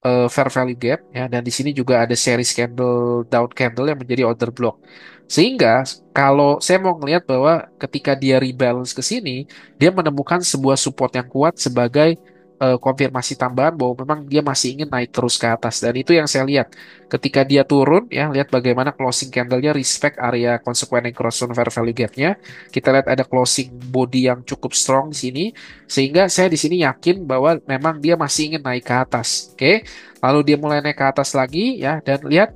fair value gap ya, dan di sini juga ada series candle down candle yang menjadi order block. Sehingga kalau saya mau ngelihat bahwa ketika dia rebalance ke sini, dia menemukan sebuah support yang kuat sebagai konfirmasi tambahan bahwa memang dia masih ingin naik terus ke atas, dan itu yang saya lihat ketika dia turun ya. Lihat bagaimana closing candlenya respect area consequent cross on fair value gapnya. Kita lihat ada closing body yang cukup strong di sini, sehingga saya di sini yakin bahwa memang dia masih ingin naik ke atas. Oke, lalu dia mulai naik ke atas lagi ya, dan lihat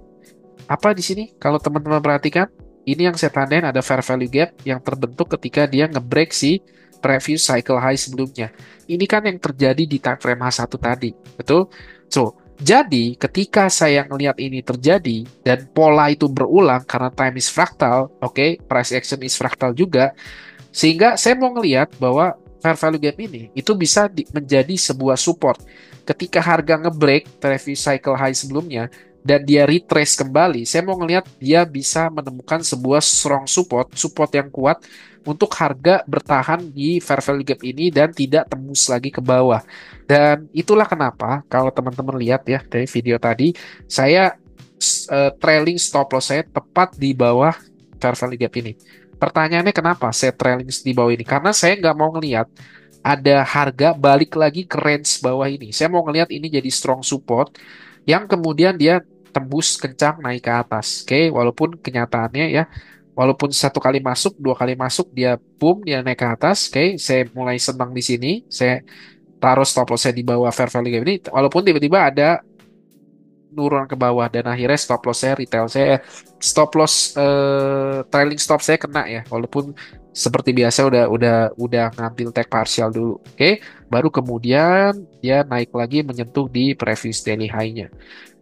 apa di sini. Kalau teman-teman perhatikan, ini yang saya tandain ada fair value gap yang terbentuk ketika dia ngebreak si previous cycle high sebelumnya. Ini kan yang terjadi di time frame H1 tadi, betul? So, jadi ketika saya ngelihat ini terjadi dan pola itu berulang karena time is fractal, oke, price action is fractal juga, sehingga saya mau ngelihat bahwa fair value gap ini itu bisa menjadi sebuah support. Ketika harga ngebreak previous cycle high sebelumnya dan dia retrace kembali, saya mau ngelihat dia bisa menemukan sebuah strong support, support yang kuat untuk harga bertahan di fair value gap ini dan tidak tembus lagi ke bawah. Dan itulah kenapa kalau teman-teman lihat ya dari video tadi, saya trailing stop loss saya tepat di bawah fair value gap ini. Pertanyaannya kenapa saya trailing di bawah ini? Karena saya nggak mau ngelihat ada harga balik lagi ke range bawah ini. Saya mau ngelihat ini jadi strong support yang kemudian dia tembus kencang naik ke atas. Oke, walaupun kenyataannya ya, walaupun satu kali masuk, dua kali masuk dia boom, dia naik ke atas. Oke, saya mulai senang di sini. Saya taruh stop loss saya di bawah fair value gap ini. Walaupun tiba-tiba ada nurun ke bawah dan akhirnya stop loss saya retail saya stop loss trailing stop saya kena ya, walaupun seperti biasa udah ngambil take partial dulu. Oke, baru kemudian dia naik lagi menyentuh di previous daily high-nya.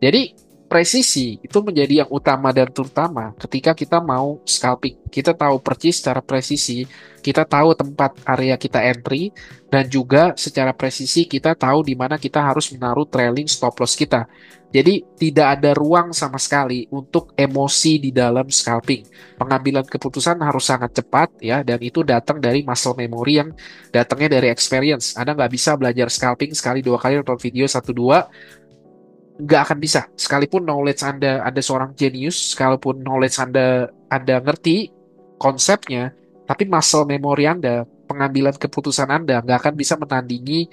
Jadi presisi itu menjadi yang utama dan terutama ketika kita mau scalping. Kita tahu percis secara presisi, kita tahu tempat area kita entry, dan juga secara presisi kita tahu di mana kita harus menaruh trailing stop loss kita. Jadi tidak ada ruang sama sekali untuk emosi di dalam scalping. Pengambilan keputusan harus sangat cepat ya, dan itu datang dari muscle memory yang datangnya dari experience. Anda nggak bisa belajar scalping sekali dua kali nonton video satu dua, nggak akan bisa. Sekalipun knowledge Anda seorang genius, sekalipun knowledge Anda ngerti konsepnya, tapi muscle memory Anda, pengambilan keputusan Anda nggak akan bisa menandingi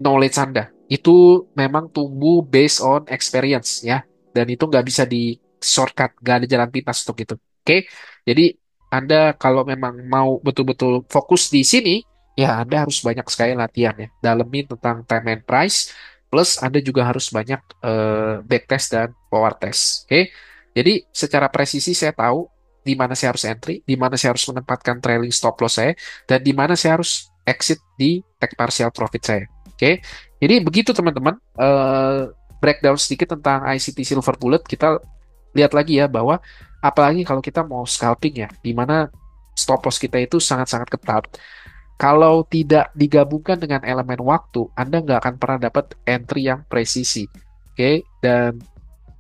knowledge Anda. Itu memang tumbuh based on experience ya. Dan itu nggak bisa di shortcut, nggak ada jalan pintas untuk itu. Oke, jadi Anda kalau memang mau betul-betul fokus di sini, ya Anda harus banyak sekali latihan ya. Dalemin tentang time and price, plus Anda juga harus banyak backtest dan forward test. Oke, jadi secara presisi saya tahu di mana saya harus entry, di mana saya harus menempatkan trailing stop loss saya, dan di mana saya harus exit di take partial profit saya. Oke, jadi begitu teman-teman. Breakdown sedikit tentang ICT Silver Bullet. Kita lihat lagi ya bahwa apalagi kalau kita mau scalping ya, di mana stop loss kita itu sangat-sangat ketat. Kalau tidak digabungkan dengan elemen waktu, Anda nggak akan pernah dapat entry yang presisi. Oke, dan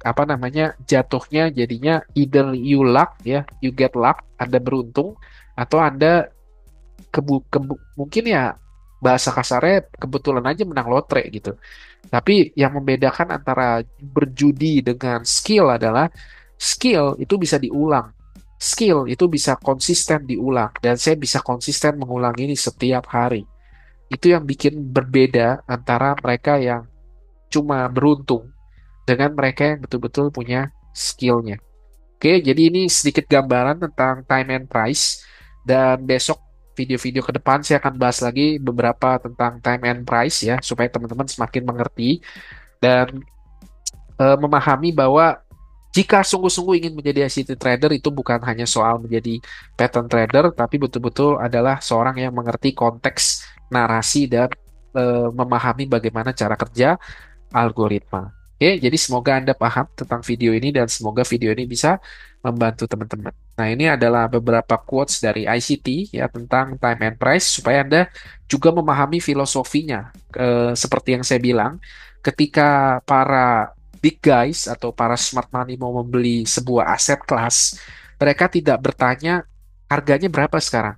apa namanya jatuhnya jadinya either you luck ya, you get luck, Anda beruntung, atau Anda mungkin ya bahasa kasarnya kebetulan aja menang lotre gitu. Tapi yang membedakan antara berjudi dengan skill adalah skill itu bisa diulang. Skill itu bisa konsisten diulang dan saya bisa konsisten mengulang ini setiap hari. Itu yang bikin berbeda antara mereka yang cuma beruntung dengan mereka yang betul-betul punya skillnya. Oke, jadi ini sedikit gambaran tentang time and price. Dan besok video-video ke depan saya akan bahas lagi beberapa tentang time and price ya, supaya teman-teman semakin mengerti dan memahami bahwa jika sungguh-sungguh ingin menjadi ICT trader itu bukan hanya soal menjadi pattern trader, tapi betul-betul adalah seorang yang mengerti konteks narasi dan memahami bagaimana cara kerja algoritma. Oke, jadi semoga Anda paham tentang video ini dan semoga video ini bisa membantu teman-teman. Nah, ini adalah beberapa quotes dari ICT ya tentang time and price supaya Anda juga memahami filosofinya. Seperti yang saya bilang, ketika para big guys atau para smart money mau membeli sebuah aset kelas, mereka tidak bertanya harganya berapa sekarang.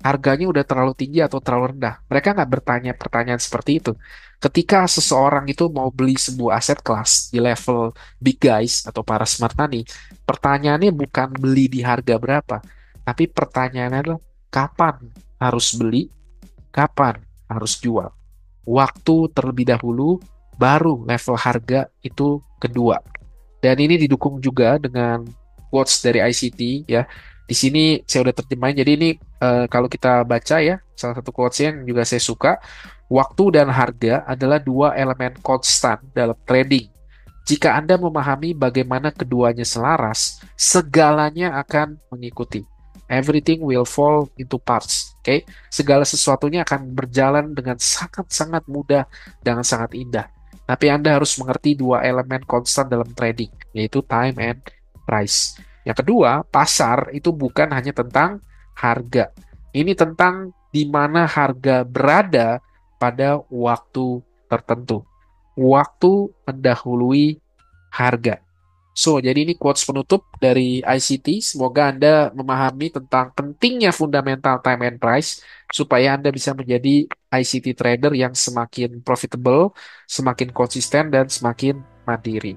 Harganya udah terlalu tinggi atau terlalu rendah. Mereka nggak bertanya pertanyaan seperti itu. Ketika seseorang itu mau beli sebuah aset kelas di level big guys atau para smart money, pertanyaannya bukan beli di harga berapa, tapi pertanyaannya adalah kapan harus beli, kapan harus jual. Waktu terlebih dahulu, baru level harga itu kedua. Dan ini didukung juga dengan quotes dari ICT ya. Di sini saya udah terjemahin. Jadi ini kalau kita baca ya, salah satu quotes yang juga saya suka, waktu dan harga adalah dua elemen konstan dalam trading. Jika Anda memahami bagaimana keduanya selaras, segalanya akan mengikuti. Everything will fall into parts. Oke, segala sesuatunya akan berjalan dengan sangat-sangat mudah dan sangat indah. Tapi Anda harus mengerti dua elemen konstan dalam trading, yaitu time and price. Yang kedua, pasar itu bukan hanya tentang harga. Ini tentang di mana harga berada pada waktu tertentu. Waktu mendahului harga. So, jadi ini quotes penutup dari ICT. Semoga Anda memahami tentang pentingnya fundamental time and price supaya Anda bisa menjadi ICT trader yang semakin profitable, semakin konsisten, dan semakin mandiri.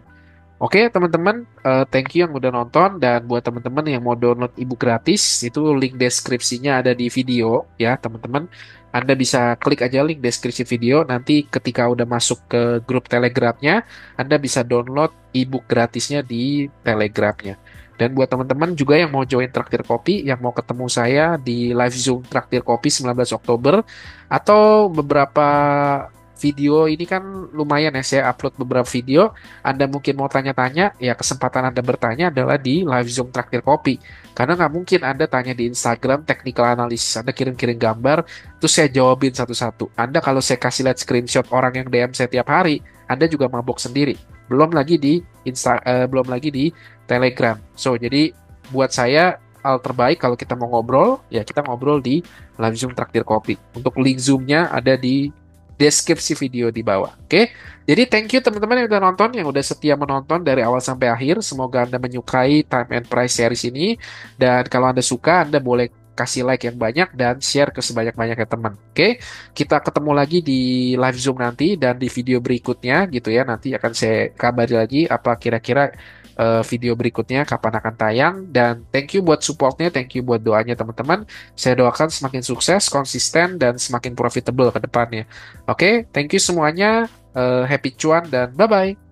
Oke, teman-teman, thank you yang udah nonton dan buat teman-teman yang mau download ebook gratis, itu link deskripsinya ada di video ya, teman-teman. Anda bisa klik aja link deskripsi video, nanti ketika udah masuk ke grup Telegramnya, Anda bisa download ebook gratisnya di Telegramnya. Dan buat teman-teman juga yang mau join Traktir Kopi, yang mau ketemu saya di live Zoom Traktir Kopi 19 Oktober, atau beberapa video ini kan lumayan ya, saya upload beberapa video. Anda mungkin mau tanya-tanya, ya kesempatan Anda bertanya adalah di live Zoom Traktir Kopi. Karena nggak mungkin Anda tanya di Instagram technical analysis, Anda kirim-kirim gambar, terus saya jawabin satu-satu. Anda kalau saya kasih lihat screenshot orang yang DM saya tiap hari, Anda juga mabok sendiri. Belum lagi di Telegram. So, jadi buat saya hal terbaik kalau kita mau ngobrol, ya kita ngobrol di live Zoom Traktir Kopi. Untuk link Zoom-nya ada di deskripsi video di bawah. Oke, jadi thank you teman-teman yang udah nonton, yang udah setia menonton dari awal sampai akhir. Semoga Anda menyukai Time and Price series ini. Dan kalau Anda suka, Anda boleh kasih like yang banyak dan share ke sebanyak-banyaknya teman. Oke, kita ketemu lagi di live Zoom nanti dan di video berikutnya gitu ya. Nanti akan saya kabari lagi apa kira-kira video berikutnya kapan akan tayang. Dan thank you buat supportnya, thank you buat doanya teman-teman. Saya doakan semakin sukses, konsisten, dan semakin profitable ke depannya. Oke, thank you semuanya. Happy cuan dan bye-bye.